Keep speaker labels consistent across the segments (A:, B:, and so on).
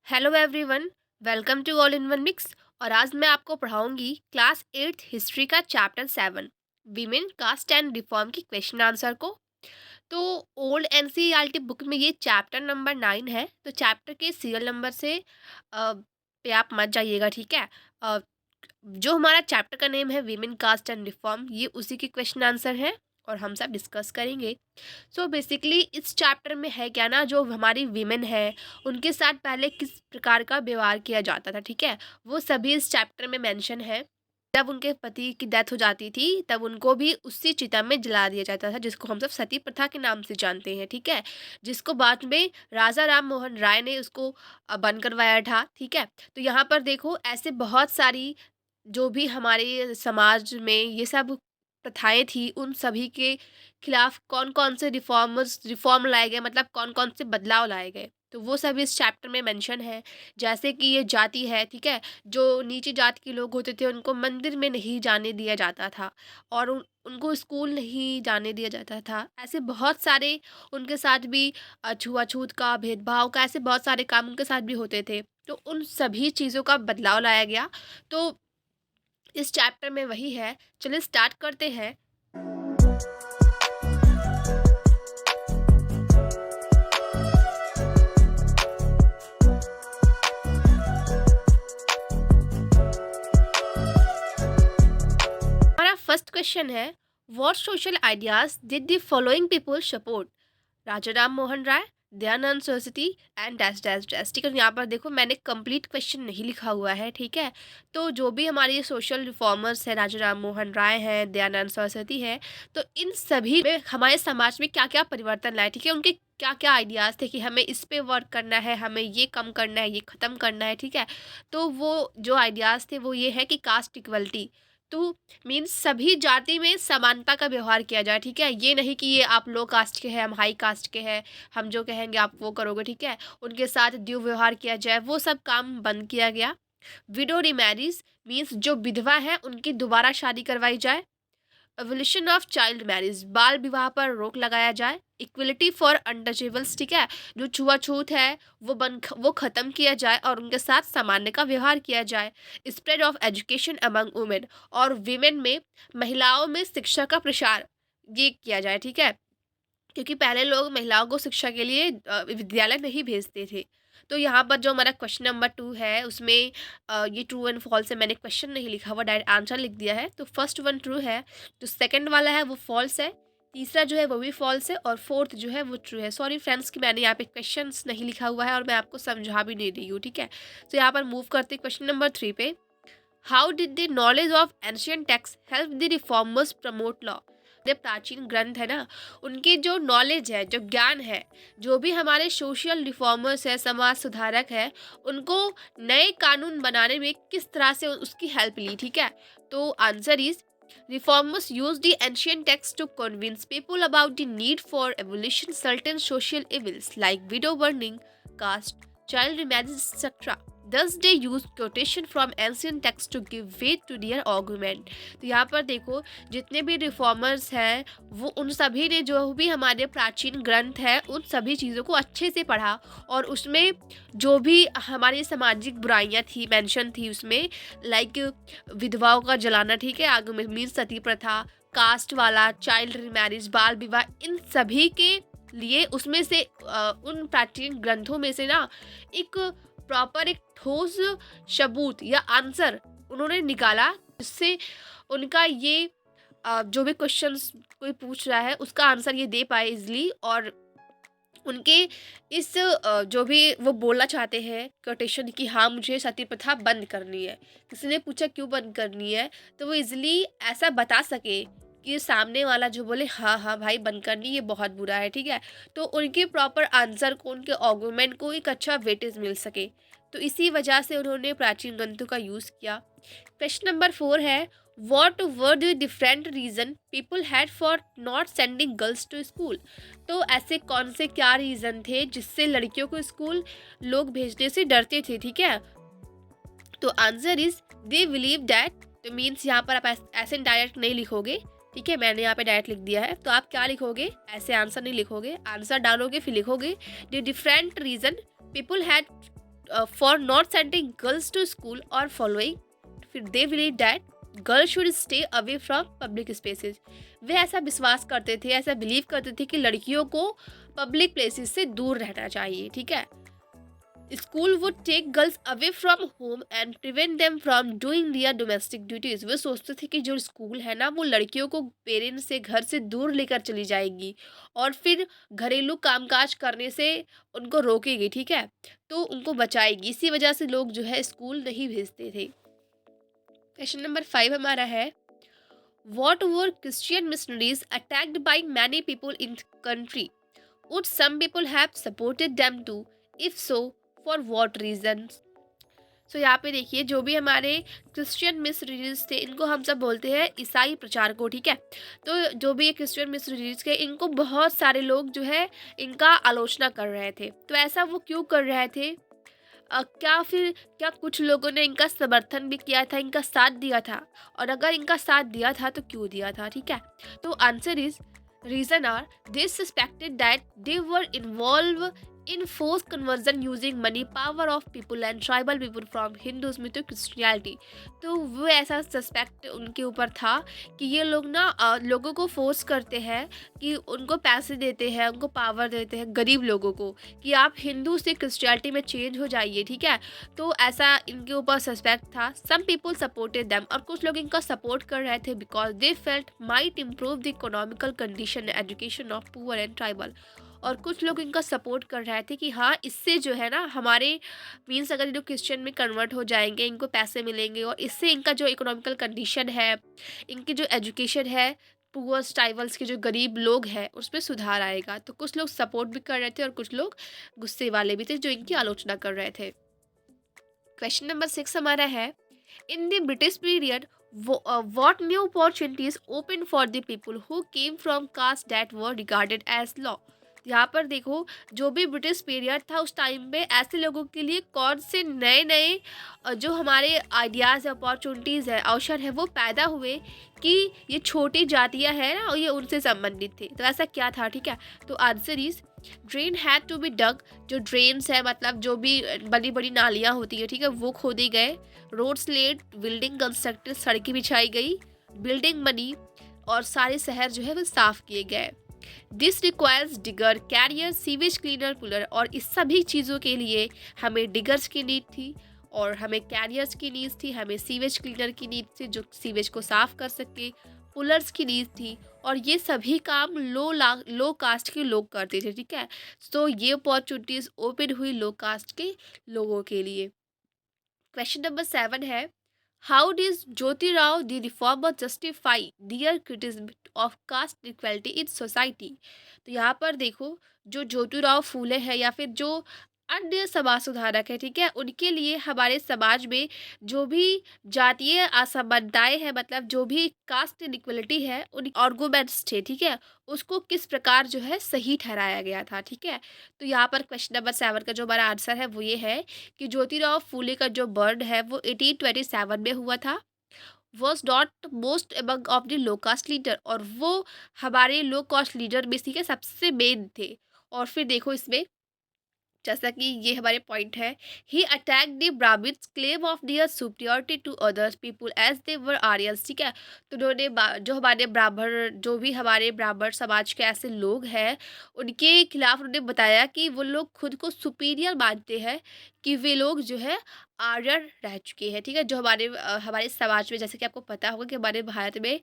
A: Hello everyone. Welcome to all in one mix. और आज मैं आपको पढ़ाऊंगी क्लास 8th हिस्ट्री का chapter 7 women caste and reform की क्वेश्चन आंसर को। तो ओल्ड एनसीईआरटी बुक में ये चैप्टर नंबर 9 है। तो चैप्टर के सीरियल नंबर से पे आप मत जाइएगा, ठीक है। अ, जो हमारा चैप्टर का नेम है वीमेन कास्ट एंड रिफॉर्म, ये उसी की क्वेश्चन आंसर है और हम सब डिस्कस करेंगे। सो बेसिकली इस चैप्टर में है क्या ना, जो हमारी वीमेन है उनके साथ पहले किस प्रकार का व्यवहार किया जाता था, ठीक है। वो सभी इस चैप्टर में मेंशन है। जब उनके पति की डेथ हो जाती थी तब उनको भी उसी चिता में जला दिया जाता था, जिसको हम सब सती प्रथा के नाम से जानते हैं, ठीक है। जिसको बाद में राजा राम मोहन राय ने उसको बंद करवाया था, ठीक है। तो यहाँ पर देखो ऐसे बहुत सारी जो भी हमारे समाज में ये सब प्रथाएं थी, उन सभी के खिलाफ कौन कौन से रिफॉर्म लाए गए, मतलब कौन कौन से बदलाव लाए गए, तो वो सब इस चैप्टर में मेंशन है। जैसे कि ये जाति है, ठीक है। जो नीची जात के लोग होते थे उनको मंदिर में नहीं जाने दिया जाता था और उनको स्कूल नहीं जाने दिया जाता था। ऐसे बहुत सारे उनके साथ भी छुआछूत का, भेदभाव का, ऐसे बहुत सारे काम उनके साथ भी होते थे। तो उन सभी चीज़ों का बदलाव लाया गया। तो इस चैप्टर में वही है। चलिए स्टार्ट करते हैं। हमारा फर्स्ट क्वेश्चन है, what social ideas did the following people support? Raja Ram Mohan Roy, Dayanand Saraswati and dash dash dash, ठीक है। यहाँ पर देखो मैंने कंप्लीट क्वेश्चन नहीं लिखा हुआ है, ठीक है। तो जो भी हमारे सोशल रिफॉर्मर्स है, राजा राम मोहन राय है, दयानंद सरस्वती है, तो इन सभी में हमारे समाज में क्या क्या परिवर्तन लाए, ठीक है। उनके क्या क्या आइडियाज़ थे कि हमें इस पे वर्क करना है, हमें ये कम करना है, ये ख़त्म करना है, ठीक है। तो वो जो आइडियाज़ थे वो ये है कि कास्ट इक्वलिटी, टू मीन्स सभी जाति में समानता का व्यवहार किया जाए, ठीक है। ये नहीं कि ये आप लो कास्ट के हैं, हम हाई कास्ट के हैं, हम जो कहेंगे आप वो करोगे, ठीक है। उनके साथ दुर्व्यवहार किया जाए, वो सब काम बंद किया गया। विडो रिमैरिज मीन्स जो विधवा है उनकी दोबारा शादी करवाई जाए। एवोल्यूशन ऑफ चाइल्ड मैरिज, बाल विवाह पर रोक लगाया जाए। इक्वलिटी फॉर अनटचेबल्स, ठीक है। जो छुआछूत है वो खत्म किया जाए और उनके साथ सामान्य का व्यवहार किया जाए। Spread of education among women, और विमेन में, महिलाओं में शिक्षा का प्रसार ये किया जाए, ठीक है। क्योंकि पहले लोग महिलाओं को शिक्षा के लिए विद्यालय नहीं भेजते थे। तो यहाँ पर जो हमारा क्वेश्चन नंबर 2 है उसमें ये ट्रू एंड फॉल्स है। मैंने क्वेश्चन नहीं लिखा हुआ, डायरेक्ट आंसर लिख दिया है। तो फर्स्ट वन ट्रू है, जो सेकंड वाला है वो फॉल्स है, तीसरा जो है वो भी फॉल्स है और फोर्थ जो है वो ट्रू है। सॉरी फ्रेंड्स कि मैंने यहाँ पे क्वेश्चन नहीं लिखा हुआ है और मैं आपको समझा भी नहीं रही हूँ, ठीक है। तो यहाँ पर मूव करते क्वेश्चन नंबर 3 पे। How did the knowledge of ancient text help the reformers promote law? जो प्राचीन ग्रंथ है ना, उनकी जो नॉलेज है, जो ज्ञान है, जो भी हमारे सोशल रिफॉर्मर्स है, समाज सुधारक है, उनको नए कानून बनाने में किस तरह से उसकी हेल्प ली, ठीक है। तो answer is, reformers used the ancient texts to convince people about the need for abolition certain social evils like widow burning, caste, child remarriage, etc. Thus they used quotation from ancient texts to give weight to their argument. तो यहाँ पर देखो जितने भी reformers हैं वो उन सभी ने जो भी हमारे प्राचीन ग्रंथ है उन सभी चीज़ों को अच्छे से पढ़ा और उसमें जो भी हमारी सामाजिक बुराइयां थी मेंशन थी उसमें, लाइक विधवाओं का जलाना, ठीक है, आगे में मीन सती प्रथा, कास्ट वाला, चाइल्ड मैरिज, बाल विवाह, इन सभी के लिए उसमें से उन प्राचीन ग्रंथों में से ना एक प्रॉपर एक ठोस सबूत या आंसर उन्होंने निकाला, जिससे उनका ये जो भी क्वेश्चंस कोई पूछ रहा है उसका आंसर ये दे पाए इजली। और उनके इस जो भी वो बोलना चाहते हैं कोटेशन कि हाँ मुझे सती प्रथा बंद करनी है, किसी ने पूछा क्यों बंद करनी है, तो वो इजली ऐसा बता सके कि सामने वाला जो बोले हाँ हाँ भाई बंद करनी, ये बहुत बुरा है, ठीक है। तो उनके प्रॉपर आंसर को, उनके आर्गुमेंट को एक अच्छा वेटेज मिल सके, तो इसी वजह से उन्होंने प्राचीन ग्रंथों का यूज़ किया। क्वेश्चन नंबर 4 है, what were the different reason people had for not sending girls to school? तो ऐसे कौन से क्या रीज़न थे जिससे लड़कियों को स्कूल लोग भेजने से डरते थे, ठीक है। तो answer is, they believe that, तो मीन्स यहाँ पर आप ऐसे डायरेक्ट नहीं लिखोगे, ठीक है। मैंने यहाँ पे डायरेक्ट लिख दिया है, तो आप क्या लिखोगे, ऐसे आंसर नहीं लिखोगे, आंसर डालोगे फिर लिखोगे the different reason people had for not sending girls to school or following, फिर they believe that girls should stay away from public spaces. वे ऐसा विश्वास करते थे, ऐसा बिलीव करते थे कि लड़कियों को पब्लिक प्लेसेस से दूर रहना चाहिए, ठीक है। School would take girls away from home and prevent them from doing their domestic duties. वे सोचते थे कि जो स्कूल है ना, वो लड़कियों को पेरेंट्स से, घर से दूर लेकर चली जाएगी और फिर घरेलू कामकाज करने से उनको रोकेगी, ठीक है, तो उनको बचाएगी। इसी वजह से लोग जो है स्कूल नहीं भेजते थे। क्वेश्चन नंबर 5 हमारा है, what were Christian missionaries attacked by many people in country? Would some people have supported them too? If so, for what reasons? So यहाँ पे देखिए, जो भी हमारे क्रिश्चियन मिशनरीज थे, इनको हम सब बोलते हैं ईसाई प्रचारकों, ठीक है। तो जो भी ये क्रिश्चियन मिशनरीज थे, इनको बहुत सारे लोग जो है इनका आलोचना कर रहे थे। तो ऐसा वो क्यों कर रहे थे? क्या कुछ लोगों ने इनका समर्थन भी किया था, इनका साथ दिया था? और अगर इनका साथ दिया था तो क्यों दिया था, ठीक है। तो answer is, reason are they suspected that they were involve in force conversion using money power of people and tribal people from Hinduism to Christianity. तो वो ऐसा सस्पेक्ट उनके ऊपर था कि ये लोग ना लोगों को फोर्स करते हैं, कि उनको पैसे देते हैं, उनको पावर देते हैं, गरीब लोगों को, कि आप हिंदू से क्रिश्चियनिटी में चेंज हो जाइए, ठीक है। तो ऐसा इनके ऊपर सस्पेक्ट था। सम पीपल सपोर्टेड देम, और कुछ लोग इनका सपोर्ट कर रहे थे because they felt might improve the economical condition education of poor and tribal. और कुछ लोग इनका सपोर्ट कर रहे थे कि हाँ, इससे जो है ना हमारे मीन्स अगर ये लोग क्रिश्चियन में कन्वर्ट हो जाएंगे, इनको पैसे मिलेंगे और इससे इनका जो इकोनॉमिकल कंडीशन है, इनकी जो एजुकेशन है, पुअर्स ट्राइबल्स के जो गरीब लोग हैं उसमें सुधार आएगा। तो कुछ लोग सपोर्ट भी कर रहे थे और कुछ लोग गुस्से वाले भी थे जो इनकी आलोचना कर रहे थे। क्वेश्चन नंबर 6 हमारा है, in the British period what new opportunities opened for the people who came from castes that were regarded as law? यहाँ पर देखो, जो भी ब्रिटिश पीरियड था उस टाइम पे ऐसे लोगों के लिए कौन से नए नए जो हमारे आइडियाज़ अपॉर्चुनिटीज़ है, अवसर है, वो पैदा हुए कि ये छोटी जातियाँ हैं ना, और ये उनसे संबंधित थे। तो ऐसा क्या था, ठीक है। तो answer is, drain had to be dug. जो ड्रेन्स है मतलब जो भी बड़ी बड़ी नालियाँ होती है, ठीक है, वो खोदी गए। रोड्स लेड, बिल्डिंग कंस्ट्रक्टेड, सड़कें बिछाई गई, बिल्डिंग बनी और सारे शहर जो है वो साफ किए गए। This requires digger, carrier, sewage cleaner, puller. और इस सभी चीज़ों के लिए हमें डिगर्स की नीड थी और हमें कैरियर्स की नीड थी, हमें सीवेज क्लीनर की नीड थी जो सीवेज को साफ कर सके, पुलर्स की नीड थी। और ये सभी काम लो कास्ट के लोग करते थे, ठीक है। तो ये अपॉर्चुनिटीज़ ओपन हुई लो कास्ट के लोगों के लिए। क्वेश्चन नंबर 7 है, how does Jyotirao the reformer justify their criticism of caste equality in society? तो यहाँ पर देखो, जो ज्योतिराव फूले हैं या फिर जो अन्य समाज सुधारक है, ठीक है, उनके लिए हमारे समाज में जो भी जातीय असमानताएं हैं, मतलब जो भी कास्ट इनइक्वलिटी है, उन आर्गूमेंट्स थे, ठीक है, उसको किस प्रकार जो है सही ठहराया गया था, ठीक है। तो यहाँ पर क्वेश्चन नंबर 7 का जो हमारा आंसर है वो ये है कि ज्योतिराव फूले का जो बर्थ है वो 1827 में हुआ था। Was not most among of the low caste leader, और वो हमारे लो कास्ट लीडर में से सबसे मेन थे। और फिर देखो इसमें, जैसा कि ये हमारे पॉइंट है, he attack the Brahmins claim of their superiority to others people as they were Aryans, ठीक है। तो उन्होंने जो हमारे ब्राह्मण, जो भी हमारे ब्राह्मण समाज के ऐसे लोग हैं, उनके खिलाफ उन्होंने बताया कि वो लोग खुद को सुपीरियर मानते हैं, कि वे लोग जो है आर्यन रह चुके हैं, ठीक है। जो हमारे समाज में, जैसे कि आपको पता होगा कि हमारे भारत में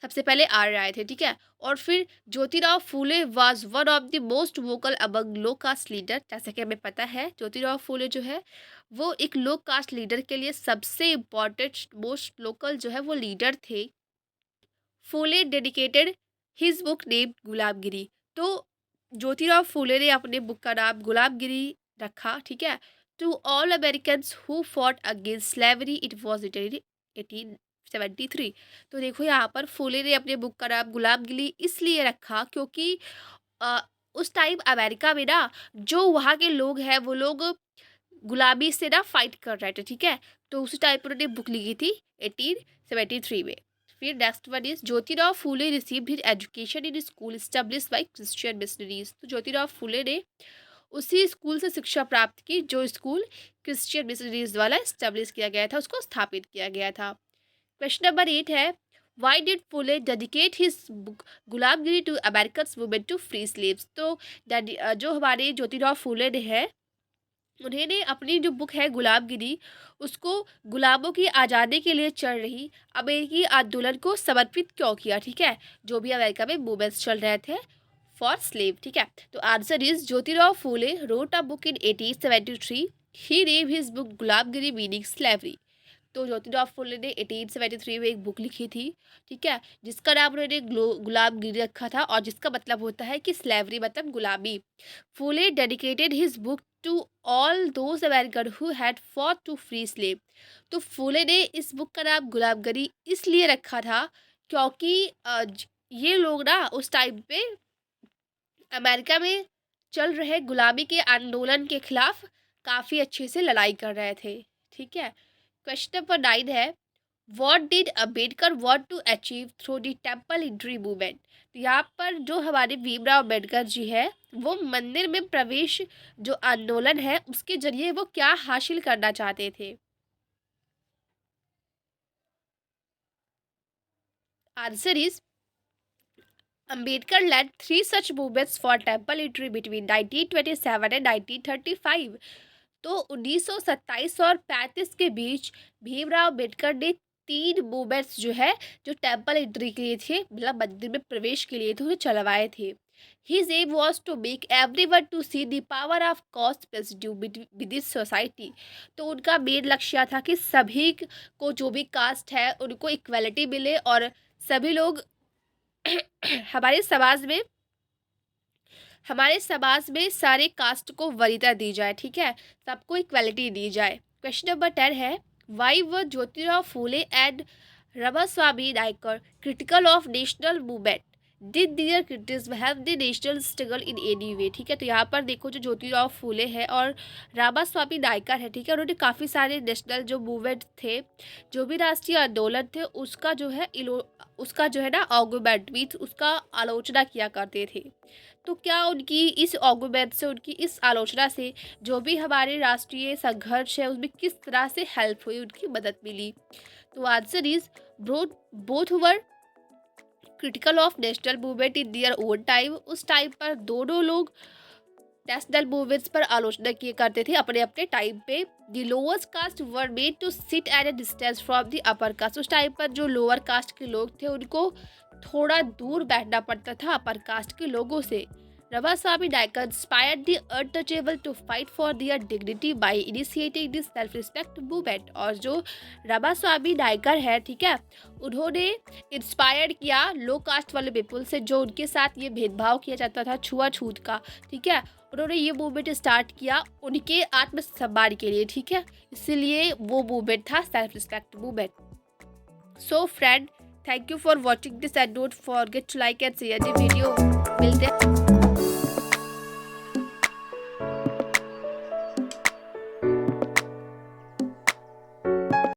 A: सबसे पहले आर्य आए थे, ठीक है। और फिर Jyotirao Phule was one of the most vocal among low caste leader. जैसे कि हमें पता है ज्योतिराव फूले जो है वो एक लो कास्ट लीडर के लिए सबसे इम्पोर्टेंट मोस्ट लोकल जो है वो लीडर थे। फूले डेडिकेटेड हिज बुक नेम गुलाबगिरी। तो ज्योतिराव फूले ने अपने बुक का नाम गुलाबगिरी रखा, ठीक है। To all American who fought against slavery it was written 1873। तो देखो यहाँ पर फूले ने अपने बुक का नाम गुलाबगिरी इसलिए रखा क्योंकि अ, उस टाइम अमेरिका में ना जो वहाँ के लोग हैं वो लोग गुलाबी से ना फाइट कर रहे थे, ठीक है। तो उसी टाइम पर उन्होंने बुक लिखी थी 1873 में। फिर next one is, Jyotirao Phule received his education in school established by Christian missionaries. तो ज्योतिराव फूले ने उसी स्कूल से शिक्षा प्राप्त की जो स्कूल क्रिश्चियन मिशनरीज द्वारा स्टेब्लिश किया गया था, उसको स्थापित किया गया था। क्वेश्चन नंबर 8 है, why did Phule dedicate his book Gulamgiri to American women to free slaves. तो जो हमारे ज्योतिराव फुले ने है, उन्होंने अपनी जो बुक है गुलामगिरी, उसको गुलामों की आज़ादी के लिए चल रही अमेरिकी आंदोलन को समर्पित क्यों किया, ठीक है, जो भी अमेरिका में मूवमेंट्स चल रहे थे फॉर स्लेव, ठीक है। तो answer is Jyotirao Phule wrote a book in 1873। He name his book Gulamgiri meaning slavery. तो ज्योतिराव फुले ने 1873 में एक बुक लिखी थी, ठीक है, जिसका नाम उन्होंने गुलामगिरी रखा था और जिसका मतलब होता है कि स्लेवरी मतलब गुलामी। Phule dedicated his book to all those American who had fought to free slave. तो फुले ने इस बुक का नाम गुलामगिरी इसलिए रखा था क्योंकि ये लोग ना उस टाइम पे अमेरिका में चल रहे गुलामी के आंदोलन के खिलाफ काफ़ी अच्छे से लड़ाई कर रहे थे, ठीक है। क्वेश्चन नंबर 9 है, what did Ambedkar want to achieve through the temple entry movement. तो यहाँ पर जो हमारे भीमराव अम्बेडकर जी है, वो मंदिर में प्रवेश जो आंदोलन है उसके जरिए वो क्या हासिल करना चाहते थे। Answer is Ambedkar led three such movements for temple entry between 1927 and 1935। तो 1927 और 35 के बीच भीमराव अम्बेडकर ने 3 मूवमेंट्स जो है जो टेम्पल एंट्री के लिए थे, मतलब मंदिर में प्रवेश के लिए थे, उन्हें चलवाए थे। His aim was to make everyone to see the power of caste residue within society। तो उनका मेन लक्ष्य था कि सभी को जो भी कास्ट है उनको इक्वलिटी मिले और सभी लोग हमारे समाज में सारे कास्ट को वरीयता दी जाए, ठीक है, सबको इक्वलिटी दी जाए। क्वेश्चन नंबर 10 है, why were Jyotirao Phule and Ramaswamy Naicker critical of national movement. Did their criticism have the national struggle in any way. ठीक है, तो यहाँ पर देखो जो ज्योतिराव फूले है और रामास्वामी नायकर है, ठीक है, उन्होंने काफ़ी सारे नेशनल जो मूवमेंट थे, जो भी राष्ट्रीय आंदोलन थे, उसका जो है ना आर्गूमेंट मीन्स उसका आलोचना किया करते थे। तो क्या उनकी इस आर्गूमेंट से, उनकी इस आलोचना से जो भी हमारे राष्ट्रीय संघर्ष है उसमें किस तरह से हेल्प हुई, उनकी मदद मिली। तो answer is both were critical of national movement in their own time. उस टाइम पर दोनों लोग नेशनल मूवमेंट्स पर आलोचना किए करते थे अपने अपने टाइम पे। The lower caste were made to sit at a distance from the upper caste. उस टाइम पर जो लोअर कास्ट के लोग थे उनको थोड़ा दूर बैठना पड़ता था अपर कास्ट के लोगों से। Ramaswamy Naicker inspired the untouchable to fight for their dignity by initiating this self respect movement. और जो रामास्वामी नायकर है, ठीक है, उन्होंने इंस्पायर किया लो कास्ट वाले पीपल से, जो उनके साथ ये भेदभाव किया जाता था छुआछूत का, ठीक है, उन्होंने ये मूवमेंट स्टार्ट किया उनके आत्मसम्मान के लिए, ठीक है, इसीलिए वो मूवमेंट था self respect movement. So friend, thank you for watching this and don't forget to like and share the video. मिलते हैं